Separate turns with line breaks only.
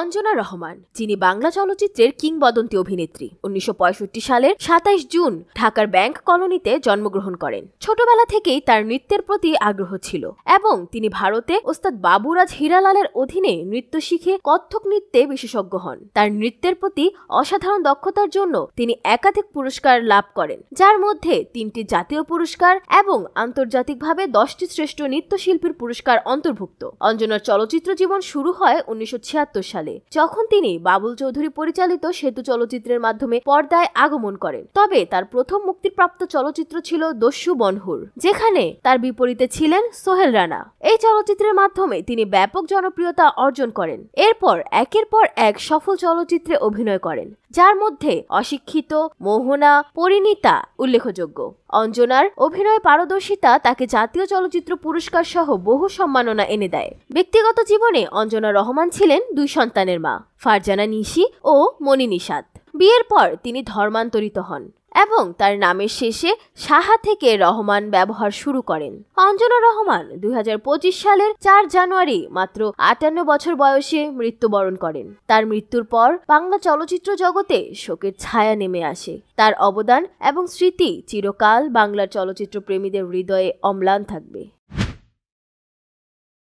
অঞ্জনা রহমান, যিনি বাংলা চলচ্চিত্রের কিংবদন্তি অভিনেত্রী, 1965 সালের 27 জুন ঢাকার ব্যাংক কলোনিতে জন্মগ্রহণ করেন। ছোটবেলা থেকেই তার নৃত্যের প্রতি আগ্রহ ছিল এবং তিনি ভারতে ওস্তাদ বাবুরাজ হিরালালের অধীনে নৃত্য শিখে কত্থক নৃত্যে বিশেষজ্ঞ হন। তার নৃত্যের প্রতি অসাধারণ দক্ষতার জন্য তিনি একাধিক পুরস্কার লাভ করেন, যার মধ্যে 3টি জাতীয় পুরস্কার এবং আন্তর্জাতিকভাবে 10টি শ্রেষ্ঠ নৃত্যশিল্পীর পুরস্কার অন্তর্ভুক্ত। অঞ্জনার চলচ্চিত্র জীবন শুরু হয় 1976 সালে, যখন তিনি বাবুল চৌধুরী পরিচালিত সেতু চলচ্চিত্রের মাধ্যমে পর্দায় আগমন করেন। তবে তার প্রথম মুক্তিপ্রাপ্ত চলচ্চিত্র ছিল দস্যু বনহুর, যেখানে তার বিপরীতে ছিলেন সোহেল রানা। এই চলচ্চিত্রের মাধ্যমে তিনি ব্যাপক জনপ্রিয়তা অর্জন করেন। এরপর একের পর এক সফল চলচ্চিত্রে অভিনয় করেন, যার মধ্যে অশিক্ষিত, মোহনা, পরিণীতা উল্লেখযোগ্য। অঞ্জনার অভিনয় পারদর্শিতা তাকে জাতীয় চলচ্চিত্র পুরস্কার সহ বহু সম্মাননা এনে দেয়। ব্যক্তিগত জীবনে অঞ্জনা রহমান ছিলেন 2 সন্তানের মা, ফারজানা নিশি ও মনি নিশাত। বিয়ের পর তিনি ধর্মান্তরিত হন এবং তার নামের শেষে সাহা থেকে রহমান ব্যবহার শুরু করেন। অঞ্জনা রহমান 2025 সালের 4 জানুয়ারি মাত্র 58 বছর বয়সে মৃত্যুবরণ করেন। তার মৃত্যুর পর বাংলা চলচ্চিত্র জগতে শোকের ছায়া নেমে আসে। তার অবদান এবং স্মৃতি চিরকাল বাংলার চলচ্চিত্র প্রেমীদের হৃদয়ে অম্লান থাকবে।